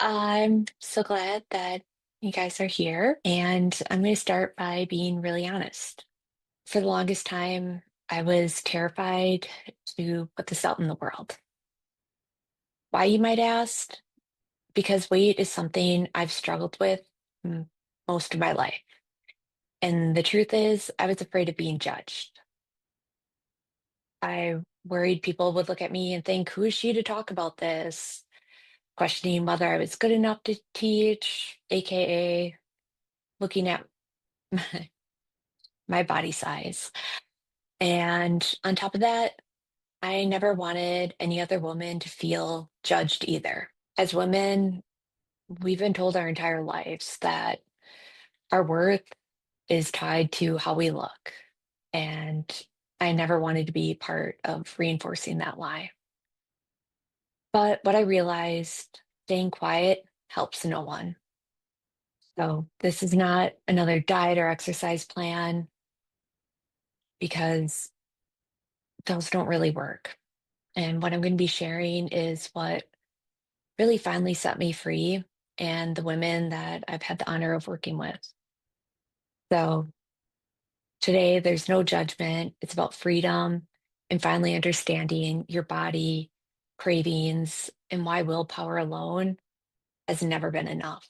I'm so glad that you guys are here, and I'm going to start by being really honest. For the longest time, I was terrified to put this out in the world. Why, you might ask? Because weight is something I've struggled with mm, most of my life. And the truth is, I was afraid of being judged. I worried people would look at me and think, who is she to talk about this? Questioning whether I was good enough to teach, AKA looking at my body size. And on top of that, I never wanted any other woman to feel judged either. As women, we've been told our entire lives that our worth is tied to how we look. And I never wanted to be part of reinforcing that lie. But what I realized, staying quiet helps no one. So this is not another diet or exercise plan because those don't really work. And what I'm going to be sharing is what really finally set me free and the women that I've had the honor of working with. So today, there's no judgment. It's about freedom and finally understanding your body, cravings, and why willpower alone has never been enough.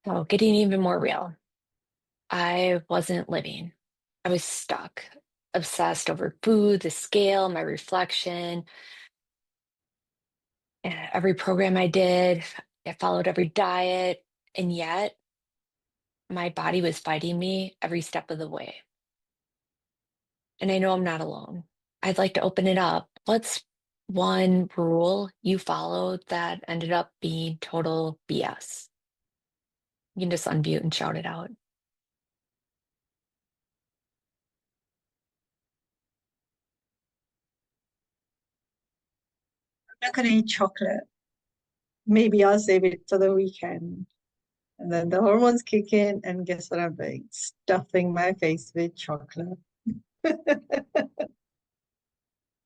So, getting even more real, I wasn't living. I was stuck, obsessed over food, the scale, my reflection, every program I did. I followed every diet, and yet my body was fighting me every step of the way. And I know I'm not alone. I'd like to open it up. What's one rule you followed that ended up being total BS? You can just unmute and shout it out. Not gonna eat chocolate. Maybe I'll save it for the weekend. And then the hormones kick in, and guess what I'm doing? Stuffing my face with chocolate.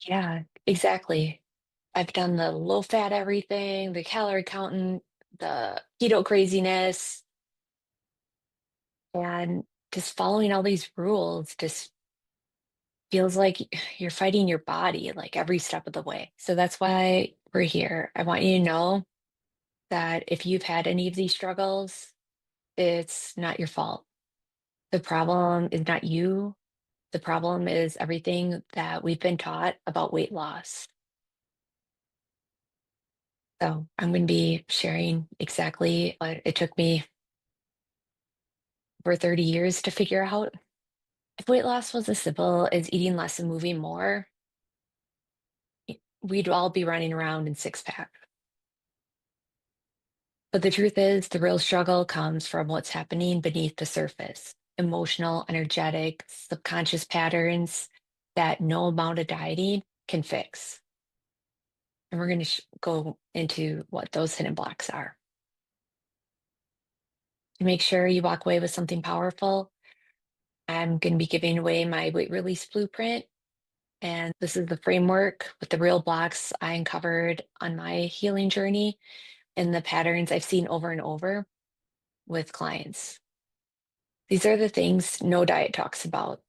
Yeah, exactly. I've done the low fat everything, the calorie counting, the keto craziness, and just following all these rules just feels like you're fighting your body like every step of the way. So that's why we're here. I want you to know that if you've had any of these struggles, it's not your fault. The problem is not you. The problem is everything that we've been taught about weight loss. So I'm going to be sharing exactly what it took me for 30 years to figure out. If weight loss was as simple as eating less and moving more, we'd all be running around in six pack. But the truth is, the real struggle comes from what's happening beneath the surface, emotional, energetic, subconscious patterns that no amount of dieting can fix. And we're going to go into what those hidden blocks are. To make sure you walk away with something powerful, I'm going to be giving away my weight release blueprint. And this is the framework with the real blocks I uncovered on my healing journey and the patterns I've seen over and over with clients. These are the things no diet talks about,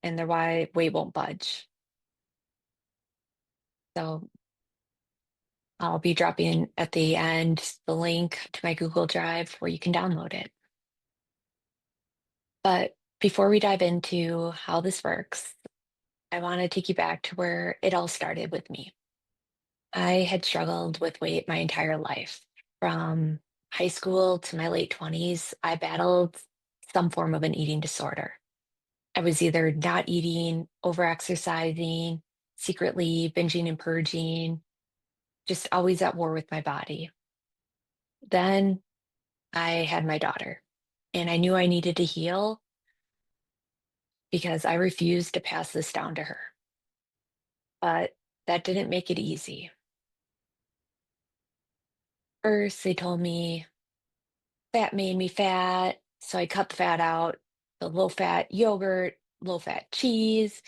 and they're why weight won't budge. So I'll be dropping at the end the link to my Google Drive where you can download it. But before we dive into how this works, I want to take you back to where it all started with me. I had struggled with weight my entire life. From high school to my late 20s, I battled some form of an eating disorder. I was either not eating, over-exercising, secretly binging and purging, just always at war with my body. Then I had my daughter, and I knew I needed to heal because I refused to pass this down to her. But that didn't make it easy. First, they told me fat made me fat, so I cut the fat out. The low fat yogurt, low fat cheese,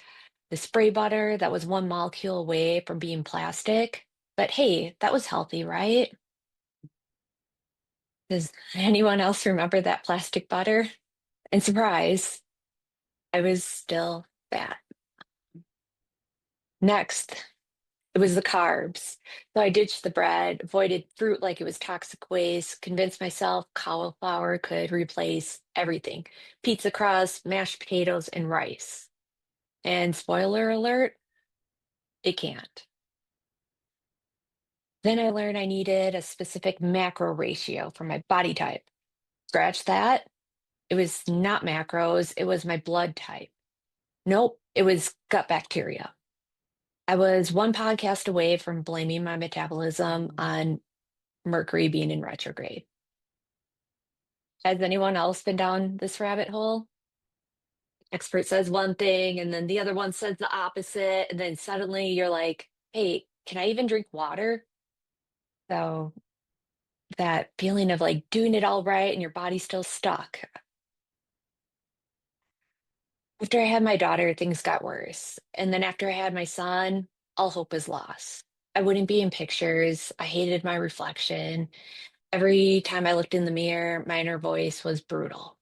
the spray butter that was one molecule away from being plastic. But hey, that was healthy, right? Does anyone else remember that plastic butter? And surprise, I was still fat. Next, it was the carbs. So I ditched the bread, avoided fruit like it was toxic waste, convinced myself cauliflower could replace everything: pizza crust, mashed potatoes, and rice. And spoiler alert, it can't. Then I learned I needed a specific macro ratio for my body type. Scratch that. It was not macros, it was my blood type. Nope, it was gut bacteria. I was one podcast away from blaming my metabolism on Mercury being in retrograde. Has anyone else been down this rabbit hole? Expert says one thing, and then the other one says the opposite, and then suddenly you're like, hey, can I even drink water? So that feeling of like doing it all right and your body's still stuck. After I had my daughter, things got worse. And then after I had my son, all hope was lost. I wouldn't be in pictures. I hated my reflection. Every time I looked in the mirror, my inner voice was brutal.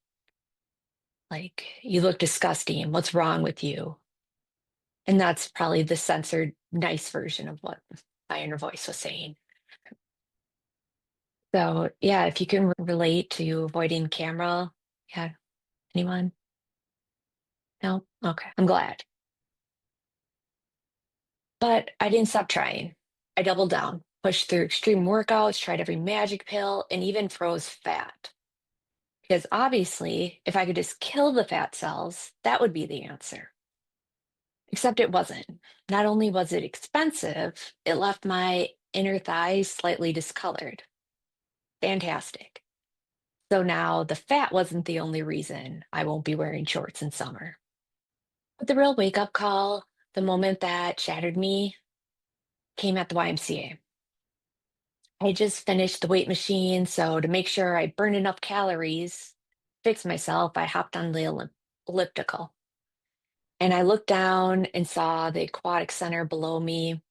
Like, you look disgusting. What's wrong with you? And that's probably the censored, nice version of what my inner voice was saying. So, yeah, if you can relate to avoiding camera, yeah, anyone? No? Okay, I'm glad. But I didn't stop trying. I doubled down, pushed through extreme workouts, tried every magic pill, and even froze fat. Because obviously, if I could just kill the fat cells, that would be the answer. Except it wasn't. Not only was it expensive, it left my inner thighs slightly discolored. Fantastic. So now the fat wasn't the only reason I won't be wearing shorts in summer. But the real wake up call, the moment that shattered me, came at the YMCA. I just finished the weight machine, so to make sure I burned enough calories, fix myself, I hopped on the elliptical. And I looked down and saw the aquatic center below me,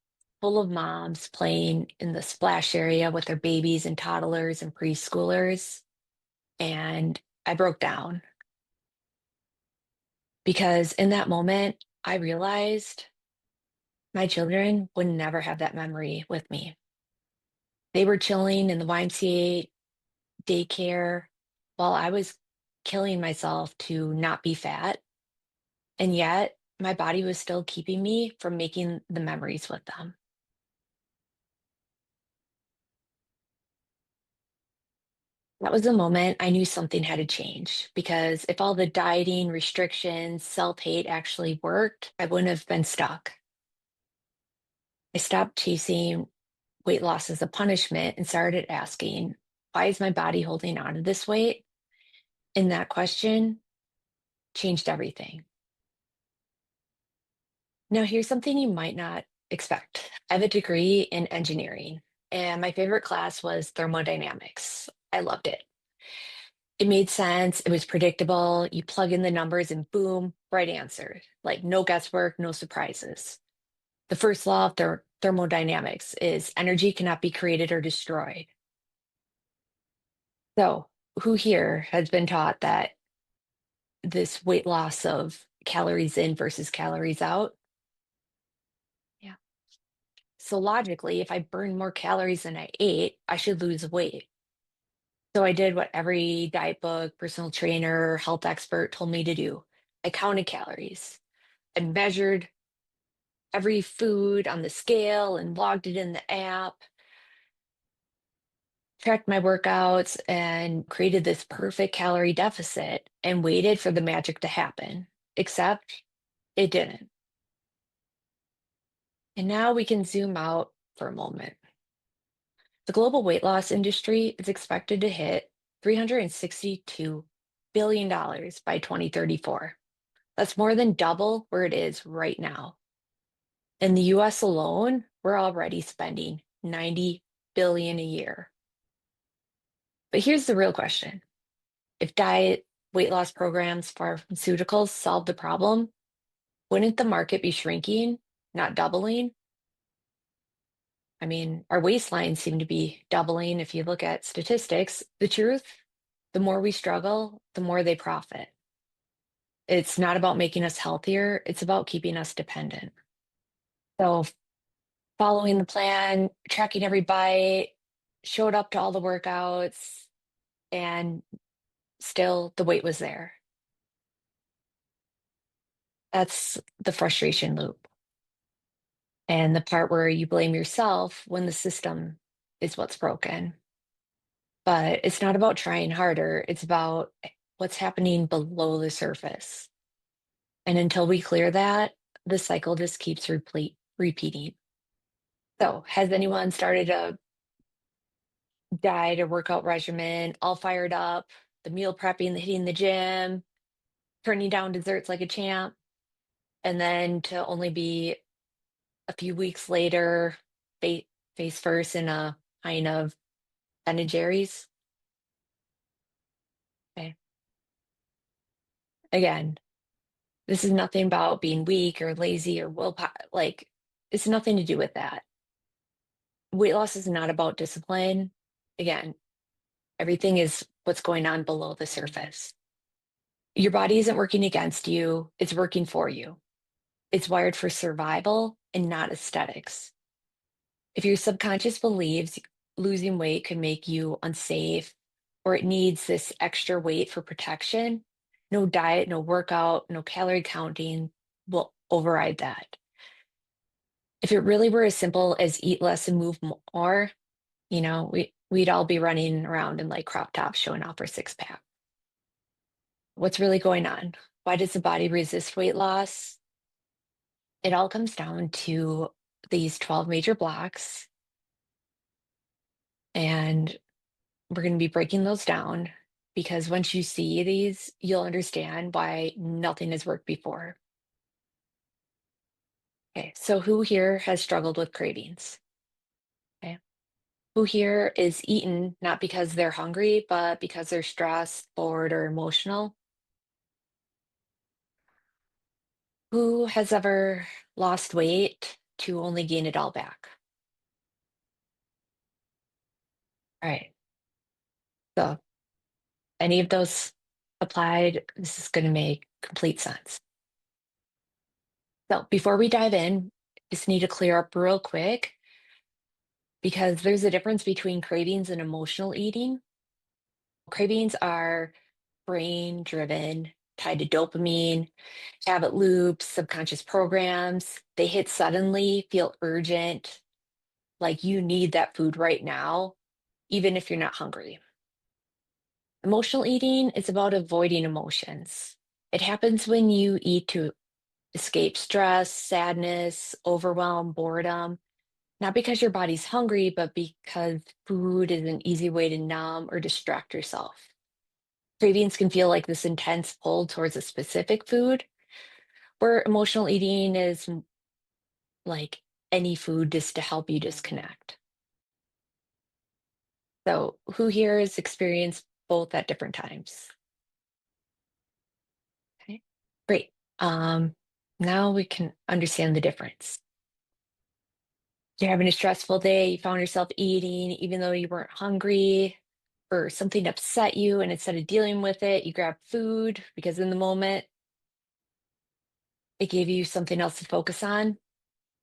full of moms playing in the splash area with their babies and toddlers and preschoolers. And I broke down because in that moment, I realized my children would never have that memory with me. They were chilling in the YMCA daycare while I was killing myself to not be fat. And yet my body was still keeping me from making the memories with them. That was the moment I knew something had to change because if all the dieting, restrictions, self-hate actually worked, I wouldn't have been stuck. I stopped chasing weight loss as a punishment and started asking, why is my body holding on to this weight? And that question changed everything. Now, here's something you might not expect. I have a degree in engineering, and my favorite class was thermodynamics. I loved it. It made sense. It was predictable. You plug in the numbers and boom, right answer. Like no guesswork, no surprises. The first law of thermodynamics is energy cannot be created or destroyed. So, who here has been taught that this weight loss of calories in versus calories out? Yeah. So, logically, if I burn more calories than I ate, I should lose weight. So, I did what every diet book, personal trainer, health expert told me to do. I counted calories. I measured every food on the scale and logged it in the app, tracked my workouts, and created this perfect calorie deficit and waited for the magic to happen. Except it didn't. And now we can zoom out for a moment. The global weight loss industry is expected to hit $362 billion by 2034. That's more than double where it is right now. In the US alone, we're already spending 90 billion a year. But here's the real question. If diet, weight loss programs, pharmaceuticals solve the problem, wouldn't the market be shrinking, not doubling? I mean, our waistlines seem to be doubling if you look at statistics. The truth, the more we struggle, the more they profit. It's not about making us healthier, it's about keeping us dependent. So, following the plan, tracking every bite, showed up to all the workouts, and still the weight was there. That's the frustration loop. And the part where you blame yourself when the system is what's broken. But it's not about trying harder, it's about what's happening below the surface. And until we clear that, the cycle just keeps repeating. So, has anyone started a diet or workout regimen all fired up, the meal prepping, the hitting the gym, turning down desserts like a champ, and then to only be a few weeks later, fa- face first in a pint of Ben and Jerry's? Okay. Again, this is nothing about being weak or lazy or willpower. Like, it's nothing to do with that. Weight loss is not about discipline. Again, everything is what's going on below the surface. Your body isn't working against you, it's working for you. It's wired for survival and not aesthetics. If your subconscious believes losing weight could make you unsafe or it needs this extra weight for protection, no diet, no workout, no calorie counting will override that. If it really were as simple as eat less and move more, we'd all be running around in like crop tops showing off our six pack. What's really going on? Why does the body resist weight loss? It all comes down to these 12 major blocks, and we're going to be breaking those down because once you see these, you'll understand why nothing has worked before. Okay, so who here has struggled with cravings? Okay, who here is eaten not because they're hungry, but because they're stressed, bored, or emotional? Who has ever lost weight to only gain it all back? All right, so any of those applied, this is going to make complete sense. So before we dive in, just need to clear up real quick because there's a difference between cravings and emotional eating. Cravings are brain driven, tied to dopamine, habit loops, subconscious programs. They hit suddenly, feel urgent, like you need that food right now, even if you're not hungry. Emotional eating is about avoiding emotions. It happens when you eat to escape stress, sadness, overwhelm, boredom, not because your body's hungry, but because food is an easy way to numb or distract yourself. Cravings can feel like this intense pull towards a specific food, where emotional eating is like any food just to help you disconnect. So, who here has experienced both at different times? Okay, great. Um, Now we can understand the difference. You're having a stressful day, you found yourself eating even though you weren't hungry, or something upset you, and instead of dealing with it, you grab food because in the moment it gave you something else to focus on.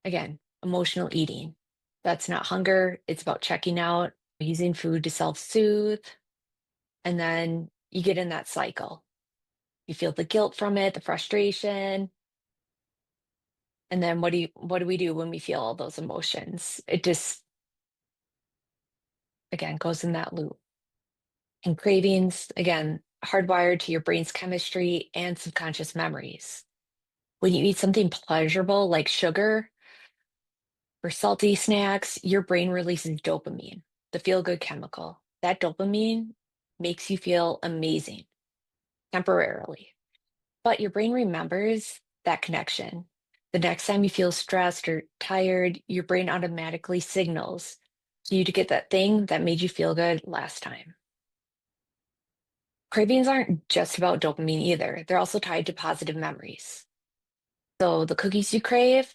Again, emotional eating. That's not hunger, it's about checking out, using food to self-soothe, and then you get in that cycle. You feel the guilt from it, the frustration, and then what do we do when we feel all those emotions? It just again goes in that loop. And cravings, again, hardwired to your brain's chemistry and subconscious memories. When you eat something pleasurable like sugar or salty snacks, your brain releases dopamine, the feel-good chemical. That dopamine makes you feel amazing temporarily, but your brain remembers that connection. The next time you feel stressed or tired, your brain automatically signals to you to get that thing that made you feel good last time. Cravings aren't just about dopamine either. They're also tied to positive memories. So the cookies you crave,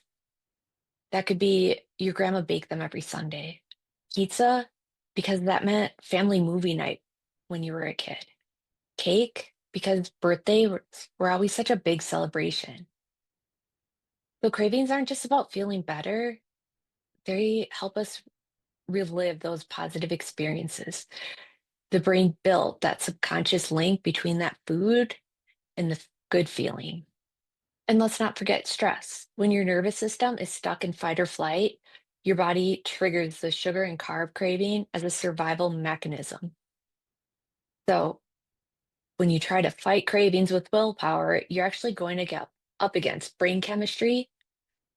That could be your grandma baked them every Sunday. Pizza, because that meant family movie night when you were a kid. Cake, because birthdays were always such a big celebration. So cravings aren't just about feeling better, they help us relive those positive experiences. The brain built that subconscious link between that food and the good feeling. And let's not forget stress. When your nervous system is stuck in fight or flight, your body triggers the sugar and carb craving as a survival mechanism. So when you try to fight cravings with willpower, you're actually going to get up against brain chemistry,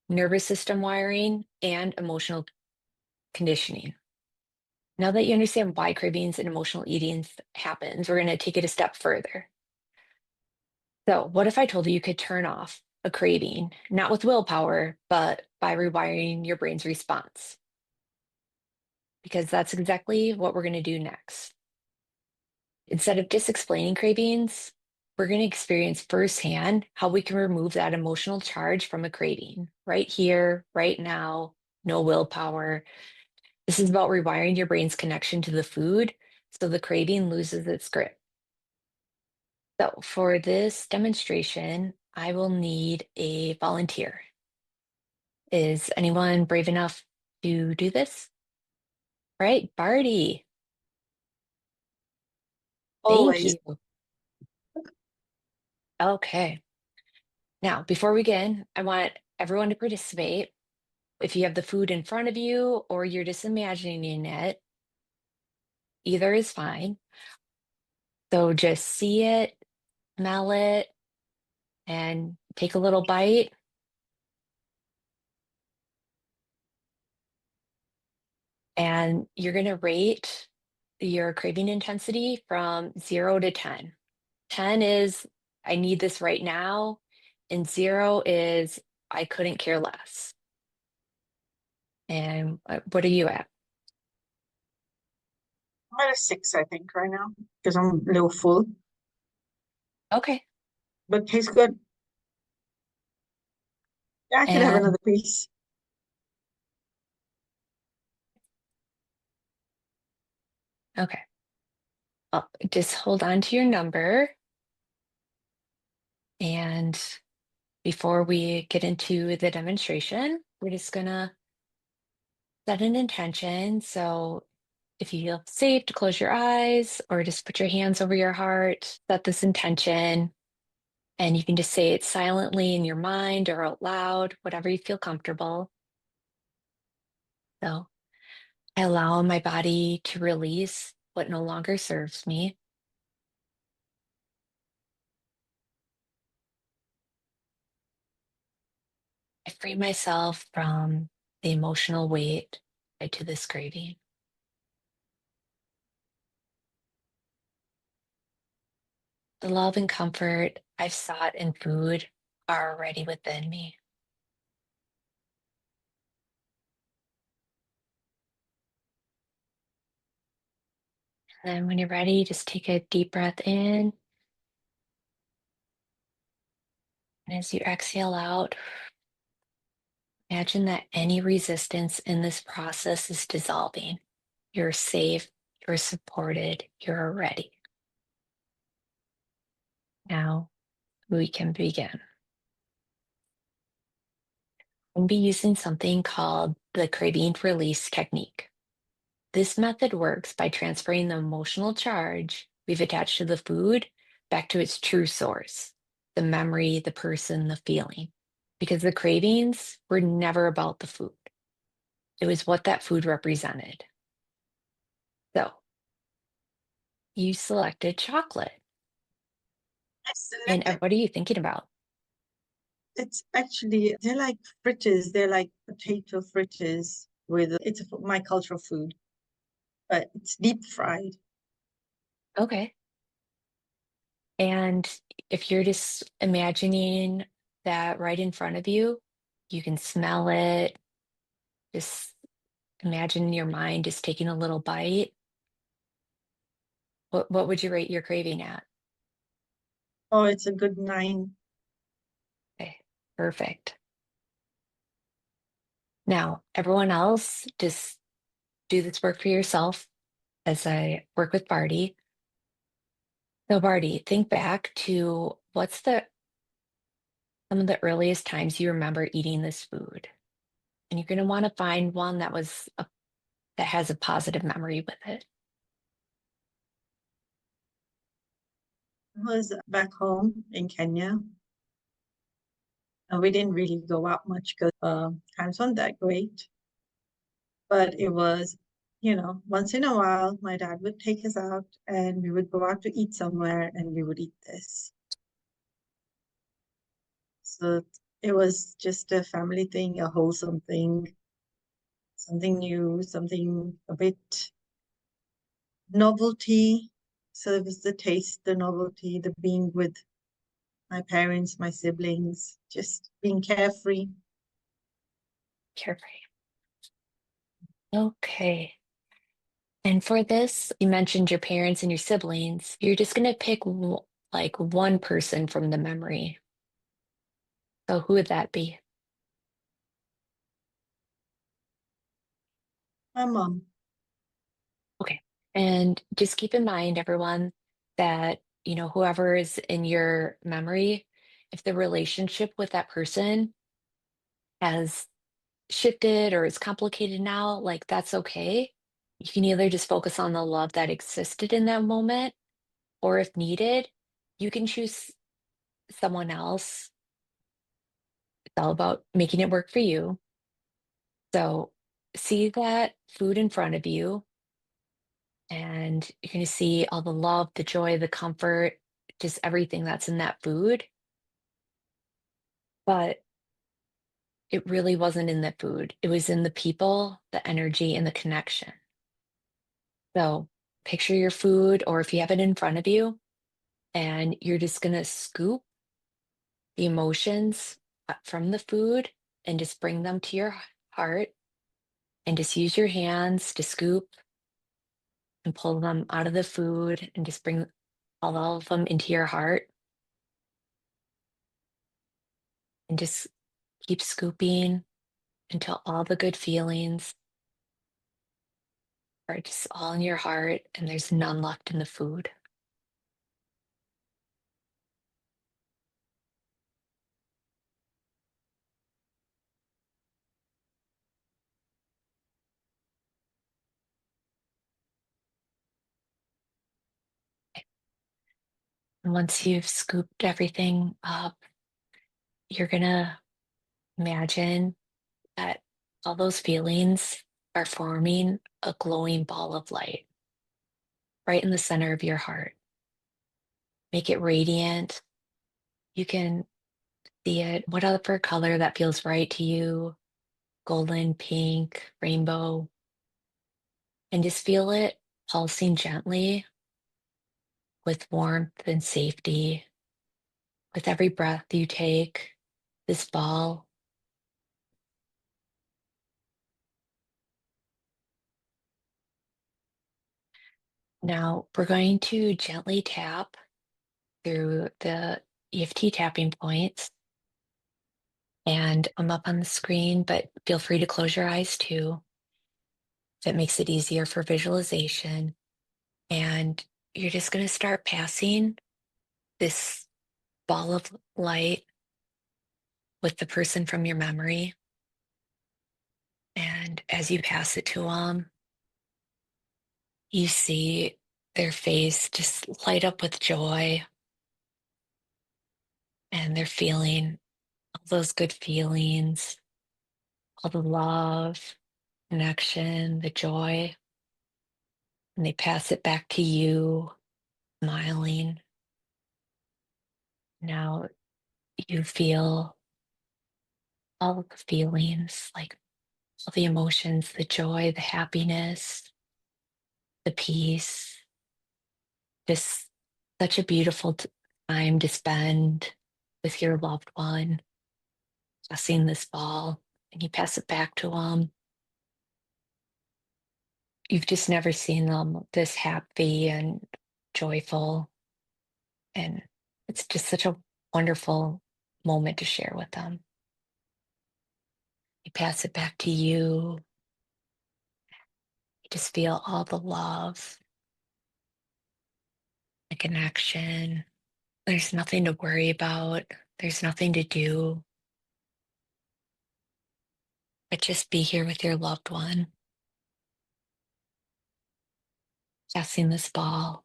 nervous system wiring, and emotional conditioning. Now that you understand why cravings and emotional eating happens, we're going to take it a step further. So, what if I told you you could turn off a craving, not with willpower, but by rewiring your brain's response? Because that's exactly what we're going to do next. Instead of just explaining cravings, we're going to experience firsthand how we can remove that emotional charge from a craving right here, right now, no willpower. This is about rewiring your brain's connection to the food so the craving loses its grip. So, for this demonstration, I will need a volunteer. Is anyone brave enough to do this? Right, Barty. Thank Always. you. Okay. Now, before we begin, I want everyone to participate. If you have the food in front of you or you're just imagining it, either is fine. So just see it, smell it, and take a little bite. And you're going to rate your craving intensity from 0 to 10. 10 is, I need this right now, and 0 is, I couldn't care less. And what are you at? I'm at a 6, I think, right now, because I'm a little full, Okay. but tastes good. Yeah, I could have And another piece. okay. Just hold on to your number. And before we get into the demonstration, we're just gonna set an intention. So if you feel safe to close your eyes or just put your hands over your heart, set this intention, and you can just say it silently in your mind or out loud, whatever you feel comfortable. So I allow my body to release what no longer serves me. I free myself from the emotional weight tied to this craving. The love and comfort I've sought in food are already within me. And then when you're ready, just take a deep breath in. And as you exhale out, imagine that any resistance in this process is dissolving. You're safe, you're supported, you're ready. Now we can begin. We'll be using something called the craving release technique. This method works by transferring the emotional charge we've attached to the food back to its true source, the memory, the person, the feeling. Because the cravings were never about the food, it was what that food represented. So you selected chocolate. I And selected. what are you thinking about? It's actually, they're like fritters. They're like potato fritters it's my cultural food, but it's deep fried. Okay. And if you're just imagining that right in front of you, you can smell it. Just imagine in your mind just taking a little bite. What would you rate your craving at? Oh, it's a good 9. Okay, perfect. Now, everyone else, just do this work for yourself as I work with Barty. So, Barty, think back to what's the some of the earliest times you remember eating this food. And you're going to want to find one that has a positive memory with it. I was back home in Kenya. And we didn't really go out much because times weren't that great. But it was, once in a while, my dad would take us out and we would go out to eat somewhere and we would eat this. So it was just a family thing, a wholesome thing, something new, something a bit novelty. So it was the taste, the novelty, the being with my parents, my siblings, just being carefree. Carefree. Okay. And for this, you mentioned your parents and your siblings. You're just going to pick like one person from the memory. So who would that be? My mom, Okay. And just keep in mind, everyone, that, whoever is in your memory, if the relationship with that person has shifted or is complicated now, like that's okay. You can either just focus on the love that existed in that moment, or if needed, you can choose someone else. It's all about making it work for you. So see that food in front of you, and you're going to see all the love, the joy, the comfort, just everything that's in that food. But it really wasn't in the food, it was in the people, the energy, and the connection. So picture your food, or if you have it in front of you, and you're just going to scoop the emotions from the food and just bring them to your heart, and just use your hands to scoop and pull them out of the food and just bring all of them into your heart, and just keep scooping until all the good feelings are just all in your heart and there's none left in the food. And once you've scooped everything up, you're going to imagine that all those feelings are forming a glowing ball of light right in the center of your heart. Make it radiant. You can see it, whatever color that feels right to you, golden, pink, rainbow, and just feel it pulsing gently with warmth and safety. With every breath you take, this ball. Now we're going to gently tap through the EFT tapping points. And I'm up on the screen, but feel free to close your eyes too, if it makes it easier for visualization. And you're just going to start passing this ball of light with the person from your memory. And as you pass it to them, you see their face just light up with joy, and they're feeling all those good feelings, all the love, connection, the joy. And they pass it back to you, smiling. Now you feel all of the feelings, like all the emotions, the joy, the happiness, the peace. Just such a beautiful time to spend with your loved one, passing this ball, and you pass it back to them. You've just never seen them this happy and joyful. And it's just such a wonderful moment to share with them. You pass it back to you. You just feel all the love, the connection. There's nothing to worry about. There's nothing to do, but just be here with your loved one, passing this ball.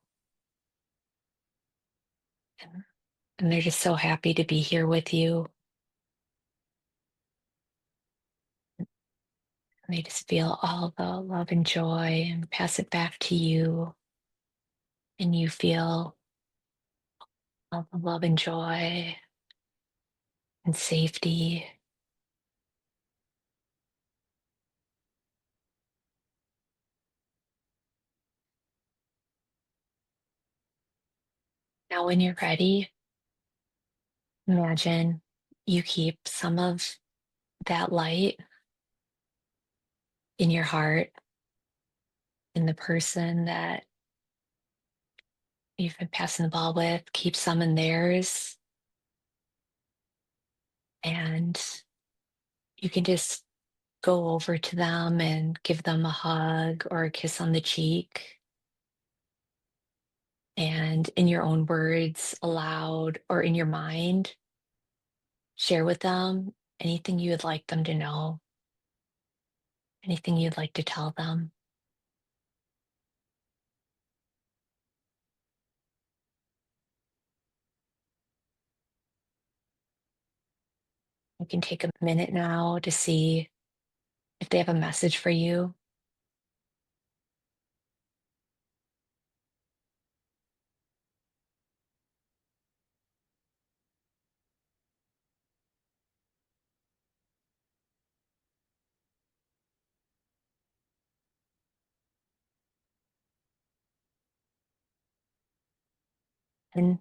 And, and they're just so happy to be here with you. And they just feel all the love and joy and pass it back to you. And you feel all the love and joy and safety. Now, when you're ready, imagine you keep some of that light in your heart, in the person that you've been passing the ball with, keep some in theirs, and you can just go over to them and give them a hug or a kiss on the cheek. And in your own words, aloud or in your mind, share with them anything you would like them to know, anything you'd like to tell them. You can take a minute now to see if they have a message for you. And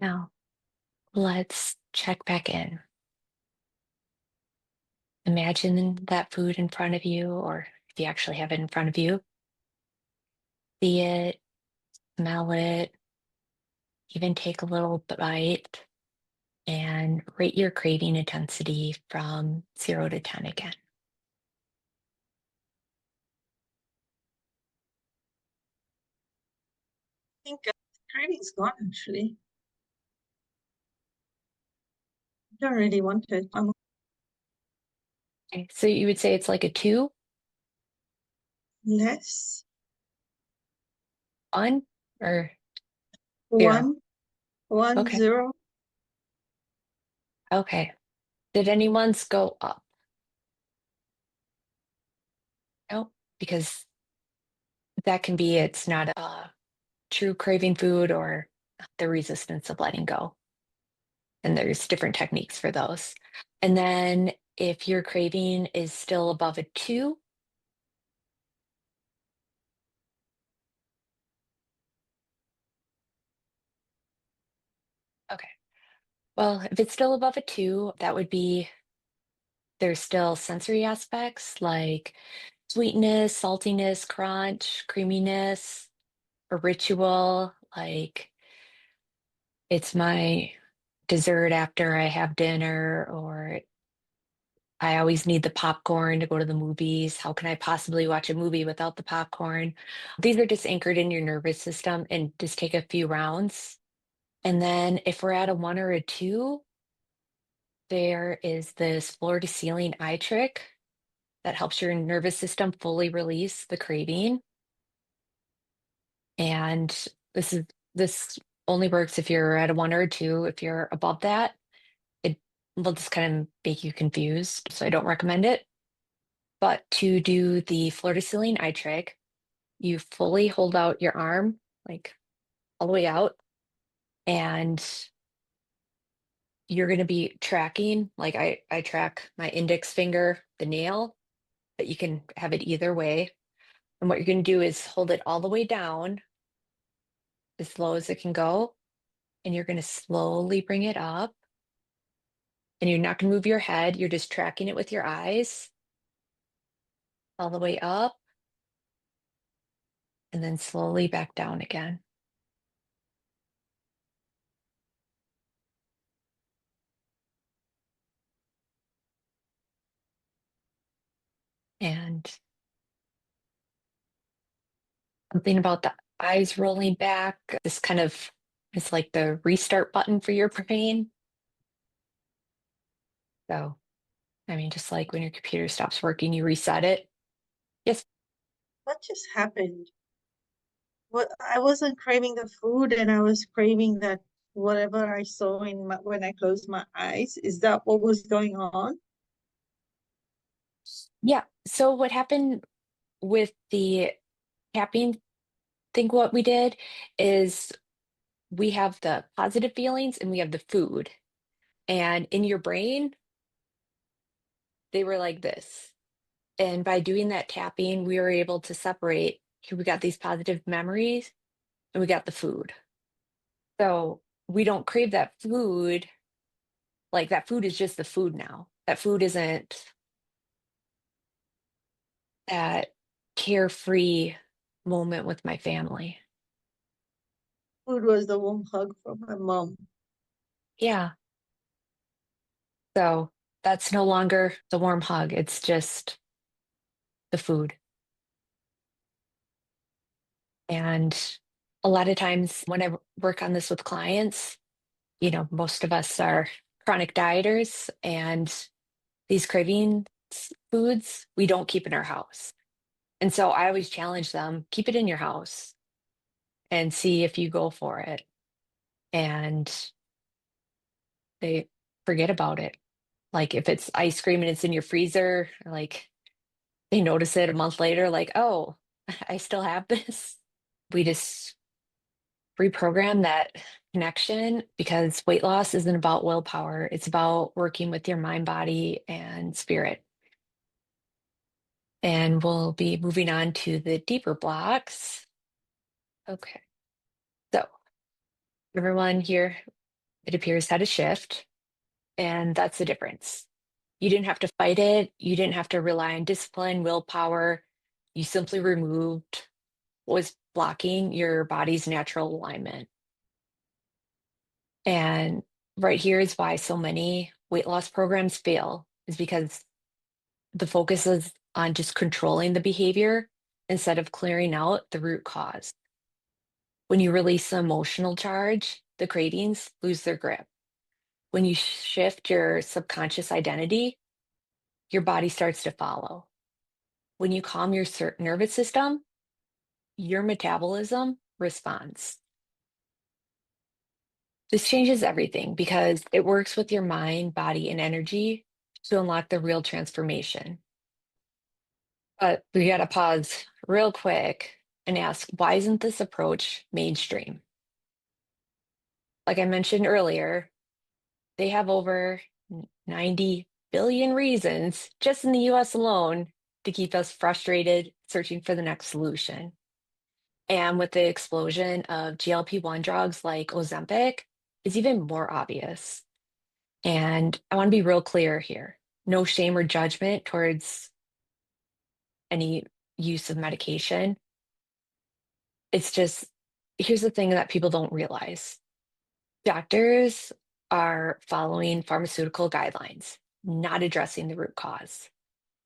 now let's check back in. Imagine that food in front of you, or if you actually have it in front of you, see it, smell it, even take a little bite and rate your craving intensity from 0 to 10 again. I think craving's gone actually. I don't really want it. I'm Okay, so you would say it's like a 2, less 1, or 0? one, one, Okay. zero. Okay. Did anyone's go up? No, because that can be it's not a true craving food or the resistance of letting go. And there's different techniques for those. And then if your craving is still above a 2, okay. Well, if it's still above a 2, that would be there's still sensory aspects like sweetness, saltiness, crunch, creaminess, a ritual, like it's my dessert after I have dinner, or I always need the popcorn to go to the movies. How can I possibly watch a movie without the popcorn? These are just anchored in your nervous system and just take a few rounds. And then if we're at a 1 or a 2, there is this floor to ceiling eye trick that helps your nervous system fully release the craving. And this only works if you're at a 1 or a 2. If you're above that, it will just kind of make you confused. So I don't recommend it. But to do the floor to ceiling eye trick, you fully hold out your arm, like all the way out, and you're going to be tracking, like I track my index finger, the nail, but you can have it either way. And what you're going to do is hold it all the way down as low as it can go, and you're going to slowly bring it up, And you're not going to move your head. You're just tracking it with your eyes all the way up and then slowly back down again. And something about the eyes rolling back, this kind of is like the restart button for your brain. So, I mean, just like when your computer stops working, you reset it. Yes. What just happened? What I wasn't craving the food and I was craving that whatever I saw when I closed my eyes. Is that what was going on? Yeah. So, what happened with the tapping think what we did is we have the positive feelings and we have the food. And in your brain, they were like this. And by doing that tapping, we were able to separate. Here we got these positive memories and we got the food. So we don't crave that food. Like that food is just the food now. That food isn't that carefree moment with my family. Food was the warm hug from my mom. Yeah. So that's no longer the warm hug. It's just the food. And a lot of times when I work on this with clients, most of us are chronic dieters, and these craving foods we don't keep in our house. And so I always challenge them, keep it in your house and see if you go for it. And they forget about it. Like if it's ice cream and it's in your freezer, like they notice it a month later, like, oh, I still have this. We just reprogram that connection because weight loss isn't about willpower. It's about working with your mind, body, and spirit. And we'll be moving on to the deeper blocks. Okay. So everyone here, it appears, had a shift, and that's the difference. You didn't have to fight it. You didn't have to rely on discipline, willpower. You simply removed what was blocking your body's natural alignment. And right here is why so many weight loss programs fail, is because the focus is on just controlling the behavior instead of clearing out the root cause. When you release the emotional charge, the cravings lose their grip. When you shift your subconscious identity, your body starts to follow. When you calm your nervous system, your metabolism responds. This changes everything because it works with your mind, body, and energy to unlock the real transformation. But we got to pause real quick and ask, why isn't this approach mainstream? Like I mentioned earlier, they have over 90 billion reasons just in the US alone to keep us frustrated, searching for the next solution. And with the explosion of GLP-1 drugs like Ozempic, it's even more obvious. And I want to be real clear here. No shame or judgment towards any use of medication. It's just, here's the thing that people don't realize. Doctors are following pharmaceutical guidelines, not addressing the root cause.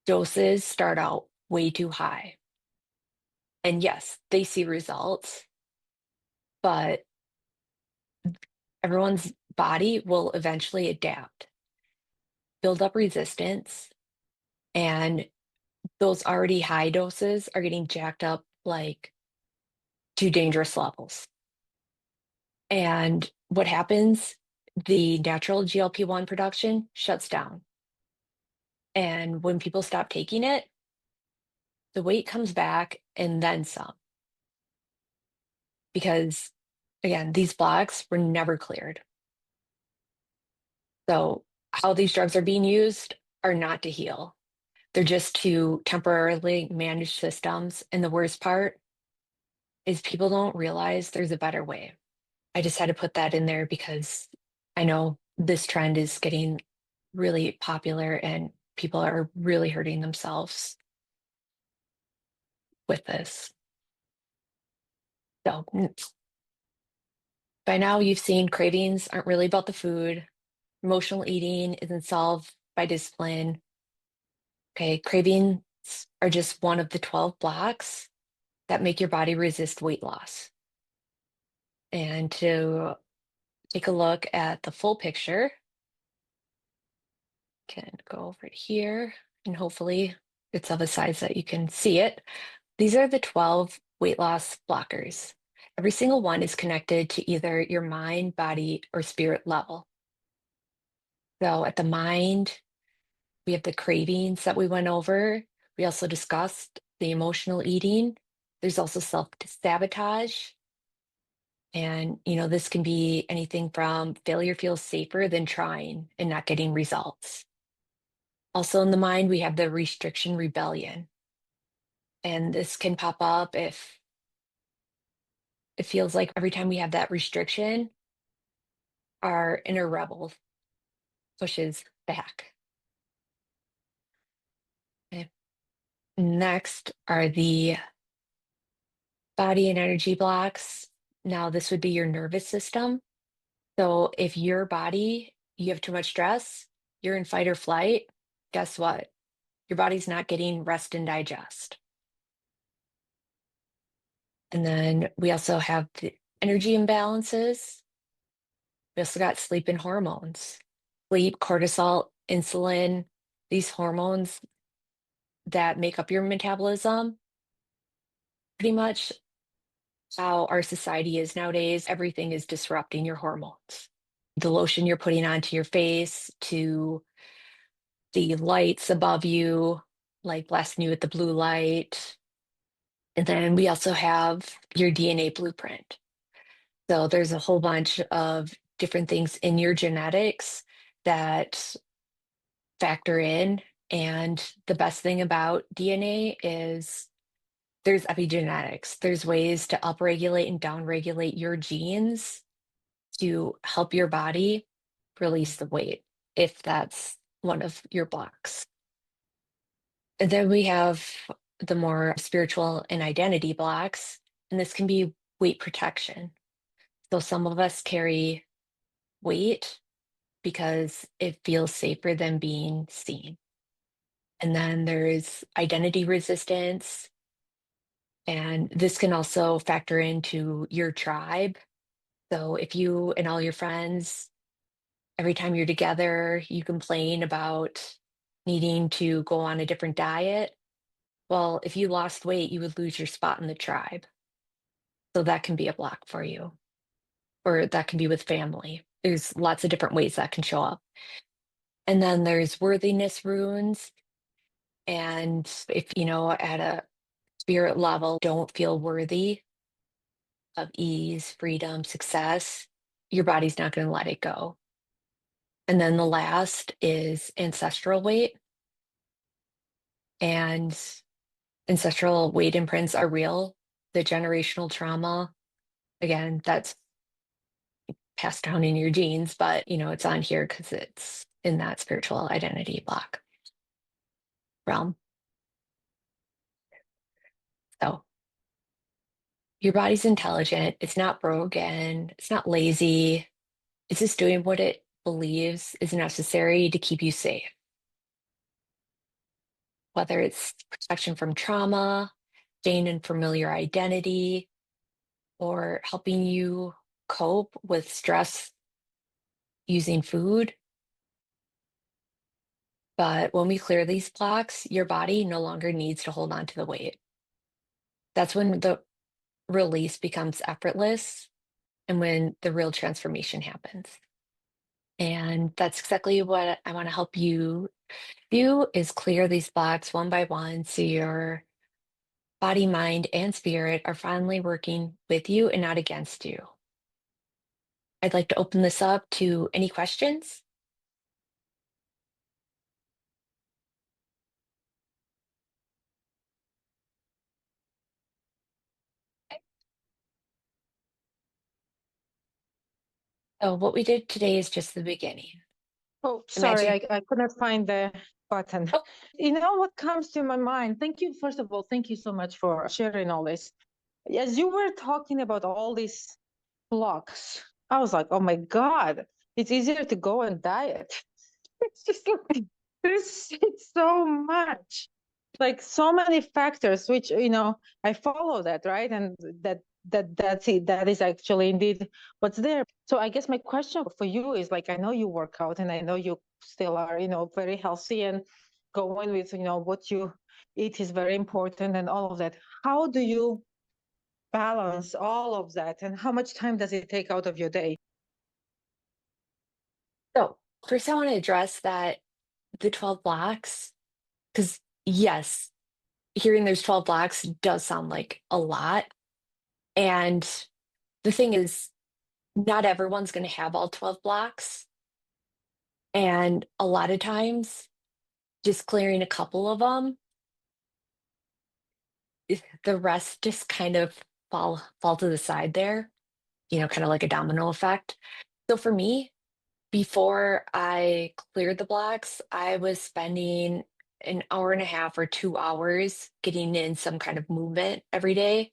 Doses start out way too high. And yes, they see results, but everyone's body will eventually adapt, build up resistance, and those already high doses are getting jacked up like to dangerous levels. And what happens? The natural GLP-1 production shuts down. And when people stop taking it, the weight comes back and then some. Because again, these blocks were never cleared. So, how these drugs are being used are not to heal, they're just to temporarily manage systems. And the worst part is people don't realize there's a better way. I just had to put that in there because I know this trend is getting really popular and people are really hurting themselves with this. So by now you've seen cravings aren't really about the food. Emotional eating isn't solved by discipline. Okay, cravings are just one of the 12 blocks that make your body resist weight loss. And to take a look at the full picture, can go over to here and hopefully it's of a size that you can see it. These are the 12 weight loss blockers. Every single one is connected to either your mind, body, or spirit level. So at the mind, we have the cravings that we went over. We also discussed the emotional eating. There's also self-sabotage. And, this can be anything from failure feels safer than trying and not getting results. Also in the mind, we have the restriction rebellion. And this can pop up if it feels like every time we have that restriction, our inner rebel pushes back. Okay. Next are the body and energy blocks. Now, this would be your nervous system. So if your body, you have too much stress, you're in fight or flight, guess what? Your body's not getting rest and digest. And then we also have the energy imbalances. We also got sleep and hormones. Sleep, cortisol, insulin, these hormones that make up your metabolism, pretty much how our society is nowadays. Everything is disrupting your hormones. The lotion you're putting onto your face, to the lights above you, like blasting you with the blue light. And then we also have your DNA blueprint. So there's a whole bunch of different things in your genetics that factor in. And the best thing about DNA is there's epigenetics. There's ways to upregulate and downregulate your genes to help your body release the weight if that's one of your blocks. And then we have the more spiritual and identity blocks, and this can be weight protection. So some of us carry weight because it feels safer than being seen. And then there's identity resistance, and this can also factor into your tribe. So if you and all your friends, every time you're together, you complain about needing to go on a different diet. Well, if you lost weight, you would lose your spot in the tribe. So that can be a block for you, or that can be with family. There's lots of different ways that can show up. And then there's worthiness runes. And if, at a spirit level, don't feel worthy of ease, freedom, success, your body's not going to let it go. And then the last is ancestral weight. And ancestral weight imprints are real. The generational trauma, again, that's passed down in your genes, but it's on here because it's in that spiritual identity block realm. So your body's intelligent, it's not broken, it's not lazy, it's just doing what it believes is necessary to keep you safe. Whether it's protection from trauma, gain and familiar identity, or helping you cope with stress using food. But when we clear these blocks, your body no longer needs to hold on to the weight. That's when the release becomes effortless and when the real transformation happens. And that's exactly what I want to help you do is clear these blocks one by one so your body, mind, and spirit are finally working with you and not against you. I'd like to open this up to any questions. So what we did today is just the beginning. Oh, sorry, Imagine, I couldn't find the button. oh, You know what comes to my mind? Thank you, first of all, thank you so much for sharing all this. As you were talking about all these blocks, I was like, oh my God, it's easier to go and diet. It's just like there's it's so much, like so many factors, which I follow that, right? And that's it. That is actually indeed what's there. So I guess my question for you is like, I know you work out and I know you still are, very healthy and going with, what you eat is very important and all of that. How do you balance all of that and how much time does it take out of your day? so first I want to address that the 12 blocks, because yes, hearing there's 12 blocks does sound like a lot. And the thing is, not everyone's going to have all 12 blocks. And a lot of times, just clearing a couple of them, the rest just kind of fall to the side there, kind of like a domino effect. So for me, before I cleared the blocks, I was spending an hour and a half or 2 hours getting in some kind of movement every day.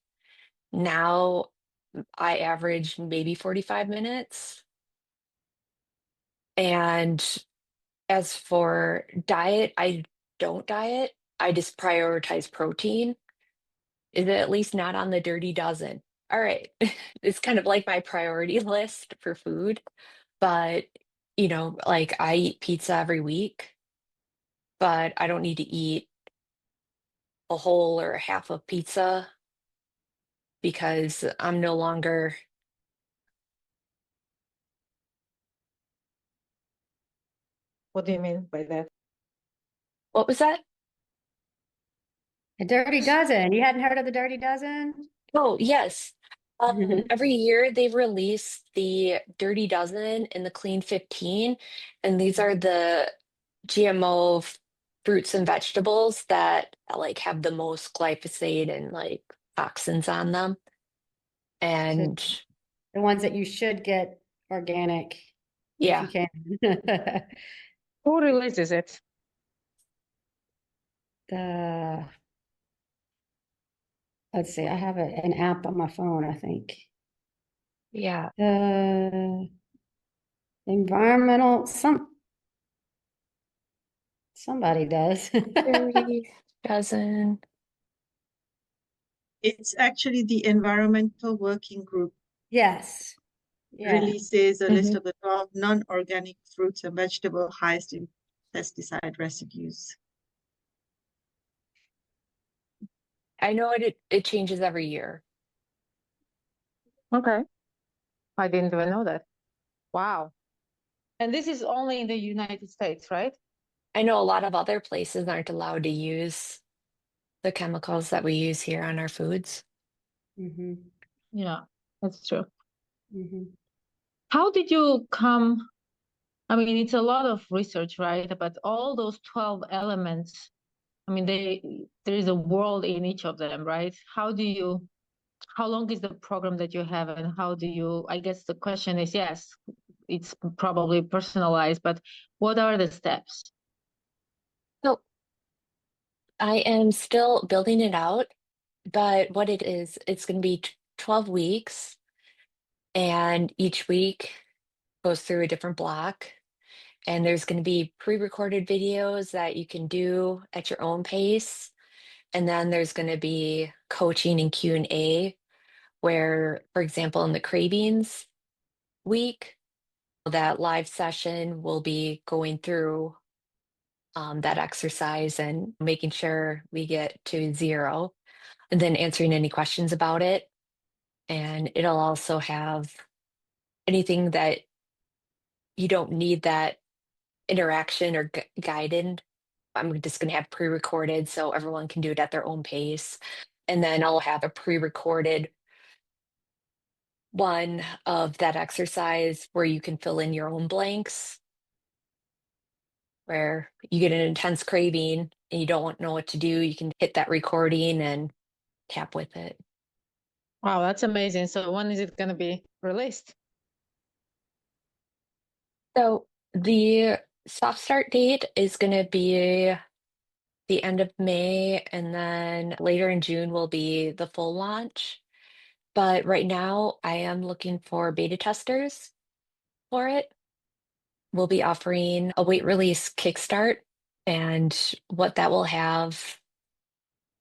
Now I average maybe 45 minutes. And as for diet, I don't diet. I just prioritize protein. Is it at least not on the dirty dozen? All right. It's kind of like my priority list for food. But, like I eat pizza every week, but I don't need to eat a whole or a half of pizza because I'm no longer, What do you mean by that? what was that? A dirty dozen. You hadn't heard of the dirty dozen? Oh, yes. Every year they release the Dirty Dozen and the Clean 15, and these are the GMO fruits and vegetables that like have the most glyphosate and like toxins on them. So And the ones that you should get organic if you yeah, can. Who releases it? The let's see, I have an app on my phone, I think. yeah, The environmental somebody does. Dirty Dozen. It's actually the Environmental Working Group Yes. Yeah. releases a list Mhm. of the 12 non-organic fruits and vegetables highest in pesticide residues. I know it changes every year. Okay. I didn't even know that. Wow. And this is only in the United States, right? I know a lot of other places aren't allowed to use the chemicals that we use here on our foods. Hmm. Yeah, that's true. Hmm. How did you come? I mean, it's a lot of research, right? But all those 12 elements, I mean, there is a world in each of them, right? How long is the program that you have and how do you, I guess the question is, yes, it's probably personalized, but what are the steps? So I am still building it out, but what it is, it's going to be 12 weeks, and each week goes through a different block. And there's going to be pre-recorded videos that you can do at your own pace. And then there's going to be coaching and Q&A where, for example, in the cravings week, that live session will be going through that exercise and making sure we get to zero, and then answering any questions about it. And it'll also have anything that you don't need that interaction or guided. I'm just going to have pre-recorded so everyone can do it at their own pace. And then I'll have a pre-recorded one of that exercise where you can fill in your own blanks, where you get an intense craving and you don't know what to do. You can hit that recording and tap with it. Wow, that's amazing. So when is it going to be released? So the Soft start date is going to be the end of May, and then later in June will be the full launch. But right now, I am looking for beta testers for it. We'll be offering a weight release kickstart, and what that will have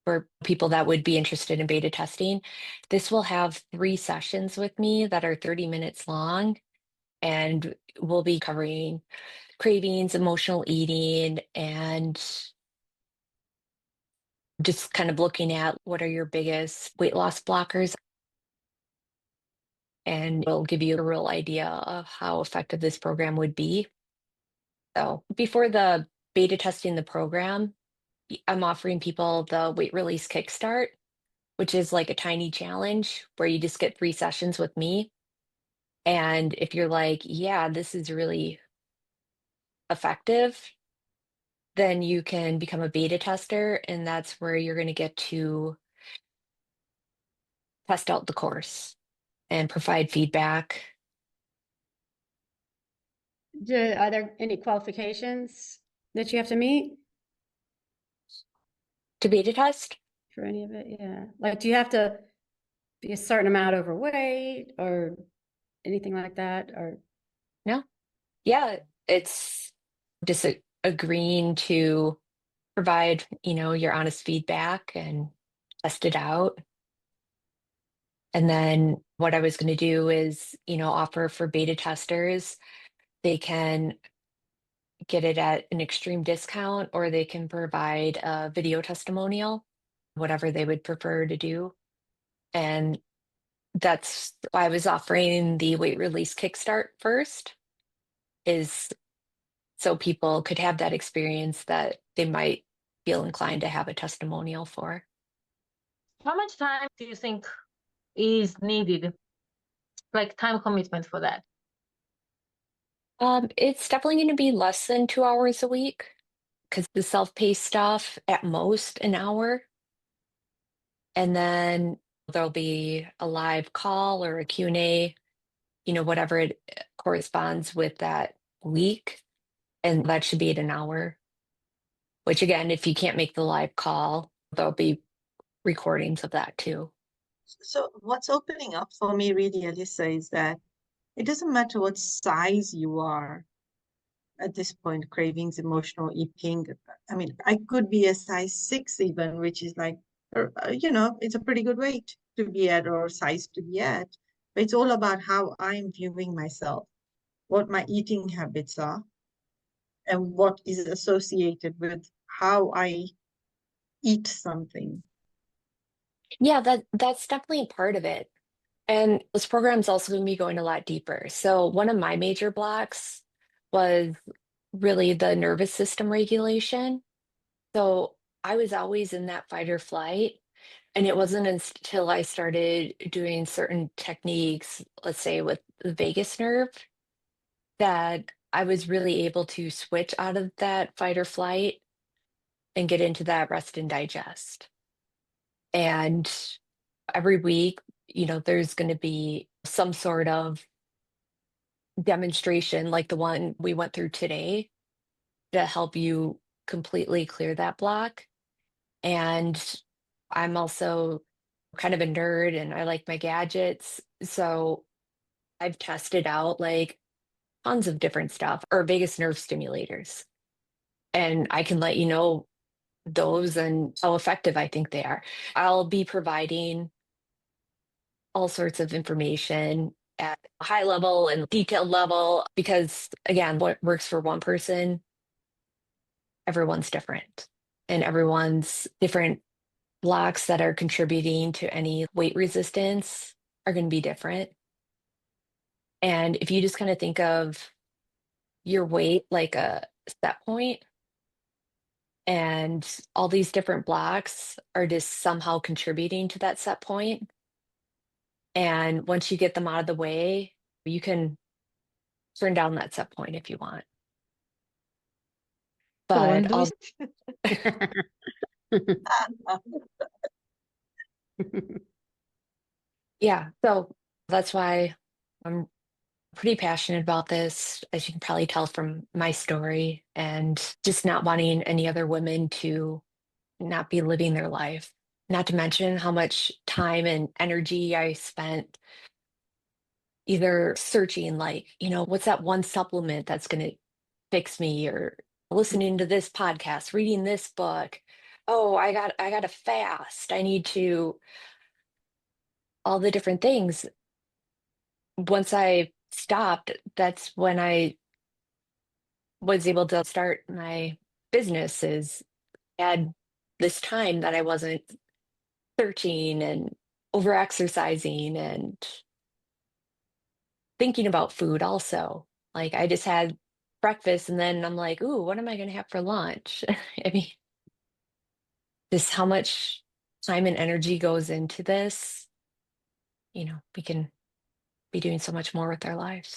for people that would be interested in beta testing, this will have 3 sessions with me that are 30 minutes long, and we'll be covering cravings, emotional eating, and just kind of looking at what are your biggest weight loss blockers, and it'll give you a real idea of how effective this program would be. So before the beta testing the program, I'm offering people the weight release kickstart, which is like a tiny challenge where you just get 3 sessions with me. And if you're like, yeah, this is really effective, then you can become a beta tester, and that's where you're going to get to test out the course and provide feedback. Are there any qualifications that you have to meet To beta test? for any of it? Yeah. Like, do you have to be a certain amount overweight or anything like that? Or No. Yeah, it's just agreeing to provide, your honest feedback and test it out. And then what I was going to do is, offer for beta testers, they can get it at an extreme discount, or they can provide a video testimonial, whatever they would prefer to do. And that's why I was offering the weight release kickstart first, is so people could have that experience that they might feel inclined to have a testimonial for. How much time do you think is needed, like time commitment for that? It's definitely going to be less than 2 hours a week, because the self-paced stuff at most an hour. And then there'll be a live call or a Q&A, whatever it corresponds with that week. And that should be at an hour, which again, if you can't make the live call, there'll be recordings of that too. So what's opening up for me really, Alyssa, is that it doesn't matter what size you are at this point, cravings, emotional eating. I mean, I could be a size 6 even, which is like, it's a pretty good weight to be at or size to be at. But it's all about how I'm viewing myself, what my eating habits are, and what is associated with how I eat something. Yeah, that's definitely part of it. And this program's also going to be going a lot deeper. So one of my major blocks was really the nervous system regulation. So I was always in that fight or flight. And it wasn't until I started doing certain techniques, let's say with the vagus nerve, that I was really able to switch out of that fight or flight and get into that rest and digest. And every week, there's going to be some sort of demonstration like the one we went through today to help you completely clear that block. And I'm also kind of a nerd and I like my gadgets. So I've tested out like tons of different stuff or vagus nerve stimulators. And I can let you know those and how effective I think they are. I'll be providing all sorts of information at a high level and detailed level because, again, what works for one person, everyone's different. And everyone's different blocks that are contributing to any weight resistance are going to be different. And if you just kind of think of your weight like a set point, and all these different blocks are just somehow contributing to that set point. And once you get them out of the way, you can turn down that set point if you want. Go on, But do I'll, yeah, so that's why I'm Pretty passionate about this, as you can probably tell from my story, and just not wanting any other women to not be living their life. Not to mention how much time and energy I spent either searching, like, what's that one supplement that's going to fix me, or listening to this podcast, reading this book. Oh, I got to fast. I need to, all the different things. Once I stopped, that's when I was able to start my businesses. Had this time that I wasn't searching and over exercising and thinking about food also. Like I just had breakfast and then I'm like, ooh, what am I going to have for lunch? I mean, just how much time and energy goes into this, we can be doing so much more with our lives.